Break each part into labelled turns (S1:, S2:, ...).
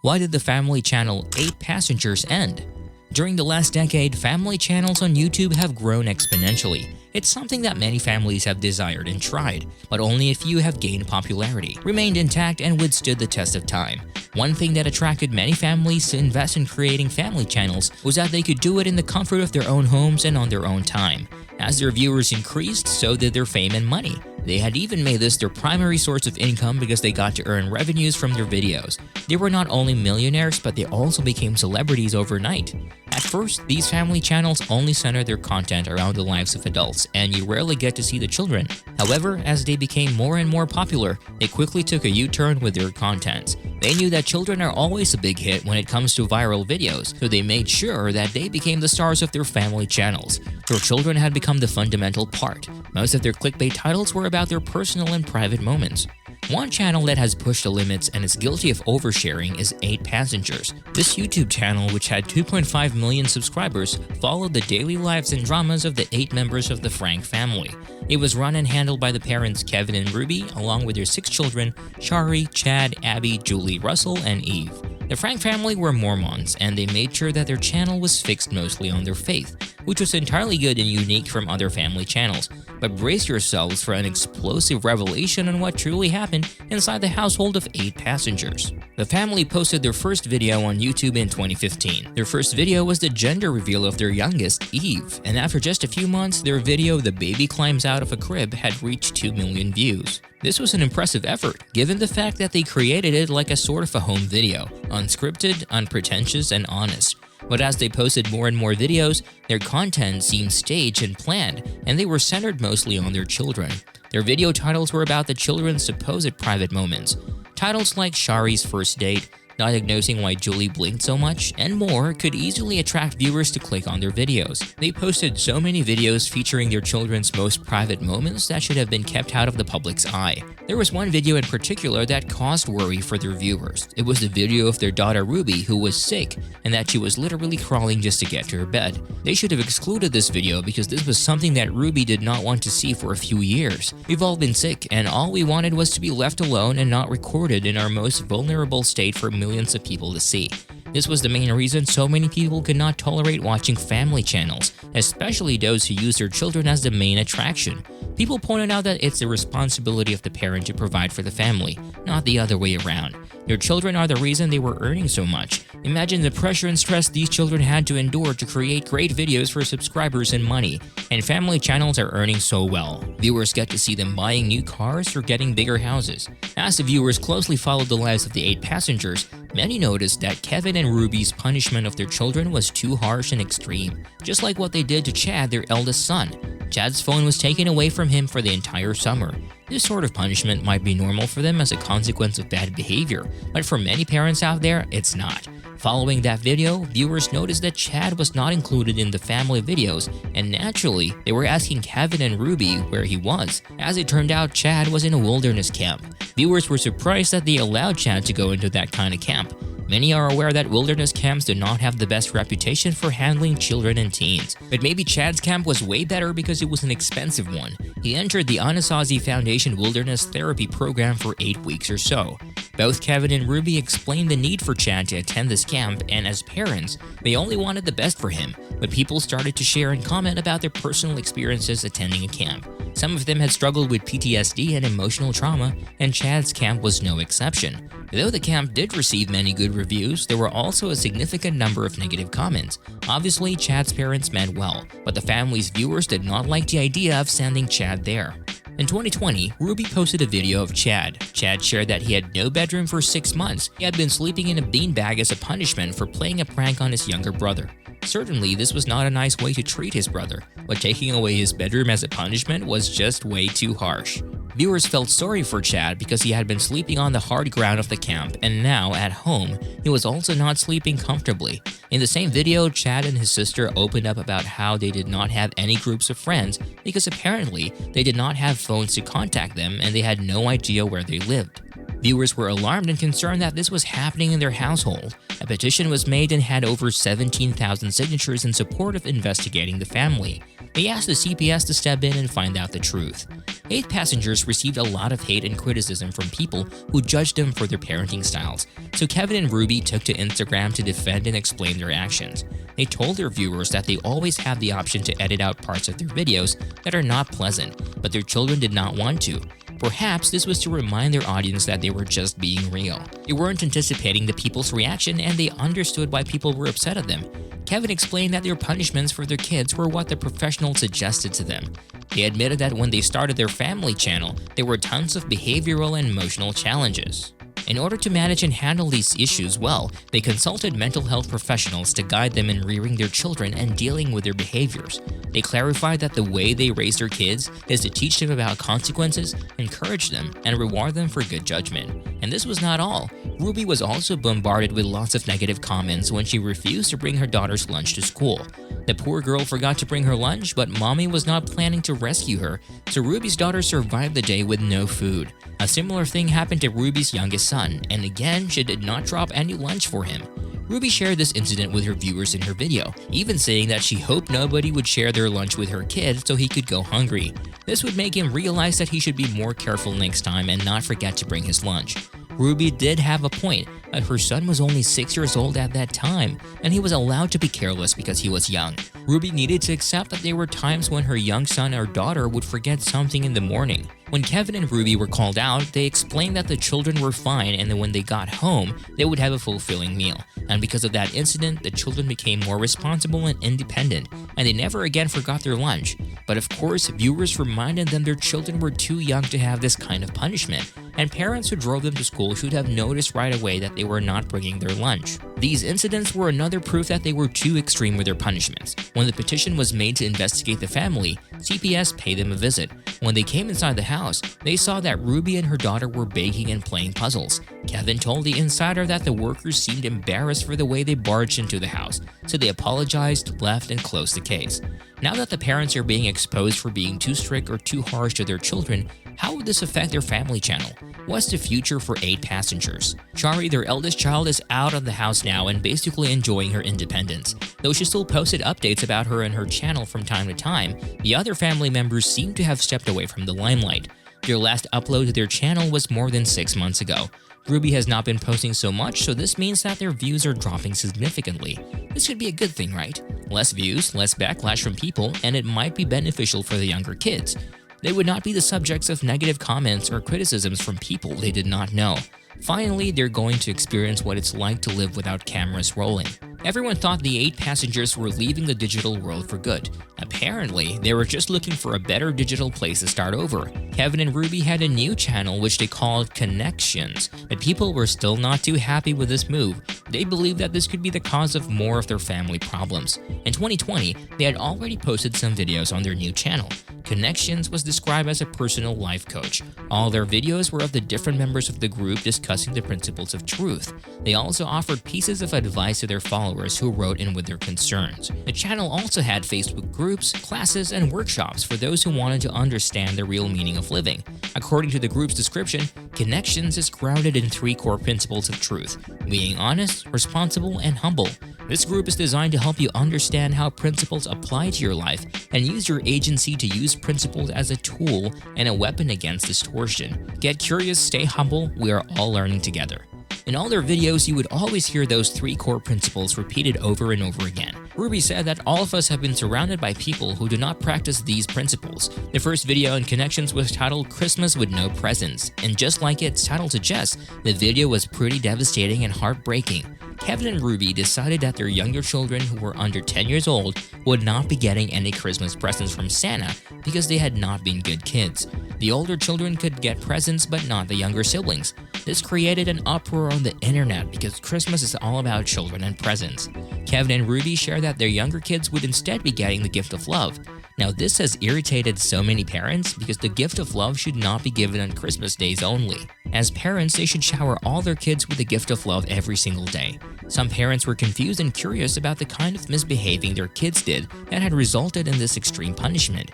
S1: Why did the family channel 8 Passengers end? During the last decade, family channels on YouTube have grown exponentially. It's something that many families have desired and tried, but only a few have gained popularity, remained intact, and withstood the test of time. One thing that attracted many families to invest in creating family channels was that they could do it in the comfort of their own homes and on their own time. As their viewers increased, so did their fame and money. They had even made this their primary source of income because they got to earn revenues from their videos. They were not only millionaires, but they also became celebrities overnight. At first, these family channels only center their content around the lives of adults, and you rarely get to see the children. However, as they became more and more popular, they quickly took a U-turn with their content. They knew that children are always a big hit when it comes to viral videos, so they made sure that they became the stars of their family channels. Their children had become the fundamental part. Most of their clickbait titles were about their personal and private moments. One channel that has pushed the limits and is guilty of oversharing is 8 Passengers. This YouTube channel, which had 2.5 million subscribers, followed the daily lives and dramas of the 8 members of the Franke family. It was run and handled by the parents Kevin and Ruby, along with their 6 children, Shari, Chad, Abby, Julie, Russell, and Eve. The Franke family were Mormons, and they made sure that their channel was fixed mostly on their faith, which was entirely good and unique from other family channels. But brace yourselves for an explosive revelation on what truly happened inside the household of 8 Passengers. The family posted their first video on YouTube in 2015. Their first video was the gender reveal of their youngest, Eve, and after just a few months, their video "The Baby Climbs Out of a Crib" had reached 2 million views. This was an impressive effort, given the fact that they created it like a sort of a home video, unscripted, unpretentious, and honest. But as they posted more and more videos, their content seemed staged and planned, and they were centered mostly on their children. Their video titles were about the children's supposed private moments. Titles like Shari's first date, diagnosing why Julie blinked so much, and more could easily attract viewers to click on their videos. They posted so many videos featuring their children's most private moments that should have been kept out of the public's eye. There was one video in particular that caused worry for their viewers. It was the video of their daughter Ruby, who was sick and that she was literally crawling just to get to her bed. They should have excluded this video because this was something that Ruby did not want to see for a few years. We've all been sick, and all we wanted was to be left alone and not recorded in our most vulnerable state for millions of people to see. This was the main reason so many people could not tolerate watching family channels, especially those who use their children as the main attraction. People pointed out that it's the responsibility of the parent to provide for the family, not the other way around. Their children are the reason they were earning so much. Imagine the pressure and stress these children had to endure to create great videos for subscribers and money, and family channels are earning so well. Viewers get to see them buying new cars or getting bigger houses. As the viewers closely followed the lives of the 8 Passengers, many noticed that Kevin and Ruby's punishment of their children was too harsh and extreme, just like what they did to Chad, their eldest son. Chad's phone was taken away from him for the entire summer. This sort of punishment might be normal for them as a consequence of bad behavior, but for many parents out there, it's not. Following that video, viewers noticed that Chad was not included in the family videos, and naturally, they were asking Kevin and Ruby where he was. As it turned out, Chad was in a wilderness camp. Viewers were surprised that they allowed Chad to go into that kind of camp. Many are aware that wilderness camps do not have the best reputation for handling children and teens. But maybe Chad's camp was way better because it was an expensive one. He entered the Anasazi Foundation Wilderness Therapy Program for 8 weeks or so. Both Kevin and Ruby explained the need for Chad to attend this camp, and as parents, they only wanted the best for him. But people started to share and comment about their personal experiences attending a camp. Some of them had struggled with PTSD and emotional trauma, and Chad's camp was no exception. Though the camp did receive many good reviews, there were also a significant number of negative comments. Obviously, Chad's parents meant well, but the family's viewers did not like the idea of sending Chad there. In 2020, Ruby posted a video of Chad. Chad shared that he had no bedroom for 6 months. He had been sleeping in a beanbag as a punishment for playing a prank on his younger brother. Certainly, this was not a nice way to treat his brother, but taking away his bedroom as a punishment was just way too harsh. Viewers felt sorry for Chad because he had been sleeping on the hard ground of the camp, and now, at home, he was also not sleeping comfortably. In the same video, Chad and his sister opened up about how they did not have any groups of friends because apparently they did not have phones to contact them and they had no idea where they lived. Viewers were alarmed and concerned that this was happening in their household. A petition was made and had over 17,000 signatures in support of investigating the family. They asked the CPS to step in and find out the truth. 8 passengers received a lot of hate and criticism from people who judged them for their parenting styles, so Kevin and Ruby took to Instagram to defend and explain their actions. They told their viewers that they always have the option to edit out parts of their videos that are not pleasant, but their children did not want to. Perhaps this was to remind their audience that they were just being real. They weren't anticipating the people's reaction and they understood why people were upset at them. Kevin explained that their punishments for their kids were what the professionals suggested to them. They admitted that when they started their family channel, there were tons of behavioral and emotional challenges. In order to manage and handle these issues well, they consulted mental health professionals to guide them in rearing their children and dealing with their behaviors. They clarified that the way they raise their kids is to teach them about consequences, encourage them, and reward them for good judgment. And this was not all. Ruby was also bombarded with lots of negative comments when she refused to bring her daughter's lunch to school. The poor girl forgot to bring her lunch, but mommy was not planning to rescue her, so Ruby's daughter survived the day with no food. A similar thing happened to Ruby's youngest son, and again, she did not drop any lunch for him. Ruby shared this incident with her viewers in her video, even saying that she hoped nobody would share their lunch with her kid so he could go hungry. This would make him realize that he should be more careful next time and not forget to bring his lunch. Ruby did have a point, but her son was only 6 years old at that time, and he was allowed to be careless because he was young. Ruby needed to accept that there were times when her young son or daughter would forget something in the morning. When Kevin and Ruby were called out, they explained that the children were fine and that when they got home, they would have a fulfilling meal. And because of that incident, the children became more responsible and independent, and they never again forgot their lunch. But of course, viewers reminded them their children were too young to have this kind of punishment, and parents who drove them to school should have noticed right away that they were not bringing their lunch. These incidents were another proof that they were too extreme with their punishments. When the petition was made to investigate the family, CPS paid them a visit. When they came inside the house, they saw that Ruby and her daughter were baking and playing puzzles. Kevin told the insider that the workers seemed embarrassed for the way they barged into the house, so they apologized, left, and closed the case. Now that the parents are being exposed for being too strict or too harsh to their children, how would this affect their family channel? What's the future for 8 passengers? Shari, their eldest child, is out of the house now and basically enjoying her independence. Though she still posted updates about her and her channel from time to time, the other family members seem to have stepped away from the limelight. Their last upload to their channel was more than 6 months ago. Ruby has not been posting so much, so this means that their views are dropping significantly. This could be a good thing, right? Less views, less backlash from people, and it might be beneficial for the younger kids. They would not be the subjects of negative comments or criticisms from people they did not know. Finally, they're going to experience what it's like to live without cameras rolling. Everyone thought the 8 passengers were leaving the digital world for good. Apparently, they were just looking for a better digital place to start over. Kevin and Ruby had a new channel which they called Connections, but people were still not too happy with this move. They believed that this could be the cause of more of their family problems. In 2020, they had already posted some videos on their new channel. Connections was described as a personal life coach. All their videos were of the different members of the group discussing the principles of truth. They also offered pieces of advice to their followers who wrote in with their concerns. The channel also had Facebook groups, classes, and workshops for those who wanted to understand the real meaning of living. According to the group's description, Connections is grounded in 3 core principles of truth: being honest, responsible, and humble. This group is designed to help you understand how principles apply to your life and use your agency to use principles as a tool and a weapon against distortion. Get curious, stay humble, we are all learning together. In all their videos, you would always hear those 3 core principles repeated over and over again. Ruby said that all of us have been surrounded by people who do not practice these principles. The first video in Connections was titled Christmas with No Presents, and just like its title suggests, the video was pretty devastating and heartbreaking. Kevin and Ruby decided that their younger children who were under 10 years old would not be getting any Christmas presents from Santa because they had not been good kids. The older children could get presents but not the younger siblings. This created an uproar on the internet because Christmas is all about children and presents. Kevin and Ruby shared that their younger kids would instead be getting the gift of love. Now this has irritated so many parents because the gift of love should not be given on Christmas days only. As parents, they should shower all their kids with the gift of love every single day. Some parents were confused and curious about the kind of misbehaving their kids did that had resulted in this extreme punishment.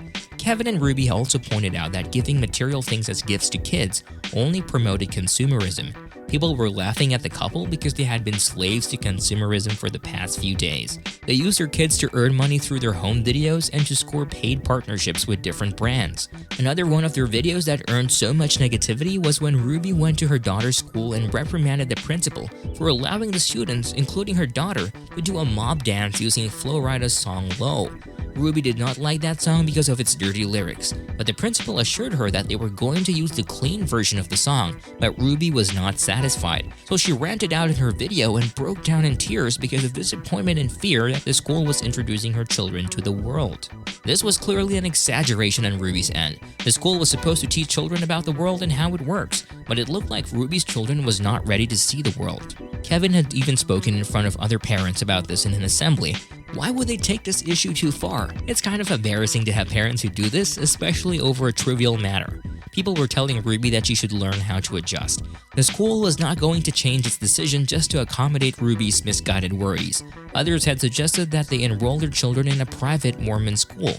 S1: Kevin and Ruby also pointed out that giving material things as gifts to kids only promoted consumerism. People were laughing at the couple because they had been slaves to consumerism for the past few days. They used their kids to earn money through their home videos and to score paid partnerships with different brands. Another one of their videos that earned so much negativity was when Ruby went to her daughter's school and reprimanded the principal for allowing the students, including her daughter, to do a mob dance using Flo Rida's song Low. Ruby did not like that song because of its dirty lyrics, but the principal assured her that they were going to use the clean version of the song, but Ruby was not satisfied. So she ranted out in her video and broke down in tears because of disappointment and fear that the school was introducing her children to the world. This was clearly an exaggeration on Ruby's end. The school was supposed to teach children about the world and how it works, but it looked like Ruby's children was not ready to see the world. Kevin had even spoken in front of other parents about this in an assembly. Why would they take this issue too far? It's kind of embarrassing to have parents who do this, especially over a trivial matter. People were telling Ruby that she should learn how to adjust. The school was not going to change its decision just to accommodate Ruby's misguided worries. Others had suggested that they enroll their children in a private Mormon school.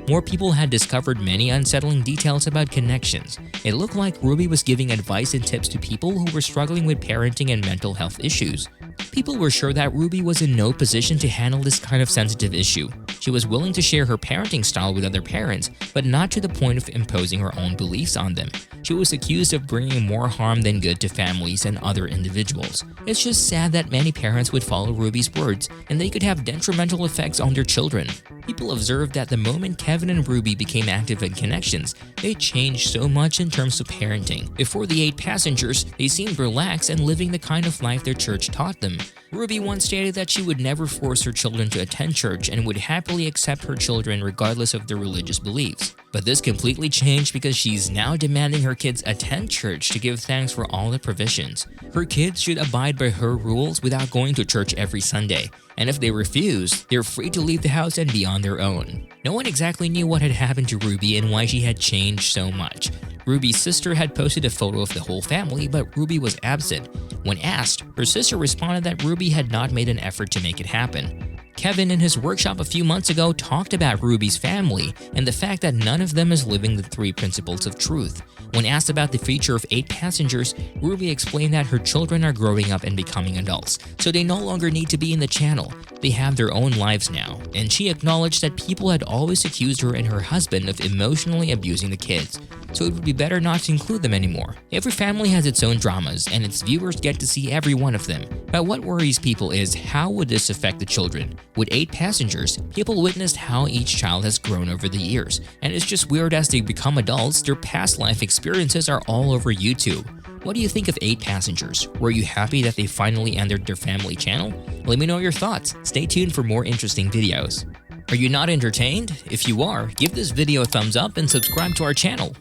S1: More people had discovered many unsettling details about connections. It looked like Ruby was giving advice and tips to people who were struggling with parenting and mental health issues. People were sure that Ruby was in no position to handle this kind of sensitive issue. She was willing to share her parenting style with other parents, but not to the point of imposing her own beliefs on them. She was accused of bringing more harm than good to families and other individuals. It's just sad that many parents would follow Ruby's words, and they could have detrimental effects on their children. People observed that the moment Kevin and Ruby became active in connections, they changed so much in terms of parenting. Before the 8 passengers, they seemed relaxed and living the kind of life their church taught them. Ruby once stated that she would never force her children to attend church and would happily accept her children regardless of their religious beliefs. But this completely changed because she's now demanding her kids attend church to give thanks for all the provisions. Her kids should abide by her rules without going to church every Sunday, and if they refuse, they're free to leave the house and be on their own. No one exactly knew what had happened to Ruby and why she had changed so much. Ruby's sister had posted a photo of the whole family, but Ruby was absent. When asked, her sister responded that Ruby had not made an effort to make it happen. Kevin, in his workshop a few months ago, talked about Ruby's family and the fact that none of them is living the 3 principles of truth. When asked about the feature of 8 passengers, Ruby explained that her children are growing up and becoming adults, so they no longer need to be in the channel. They have their own lives now, and she acknowledged that people had always accused her and her husband of emotionally abusing the kids, so it would be better not to include them anymore. Every family has its own dramas, and its viewers get to see every one of them. But what worries people is, how would this affect the children? With 8 passengers, people witnessed how each child has grown over the years, and it's just weird as they become adults, their past life experiences are all over YouTube. What do you think of 8 passengers? Were you happy that they finally entered their family channel? Let me know your thoughts. Stay tuned for more interesting videos. Are you not entertained? If you are, give this video a thumbs up and subscribe to our channel.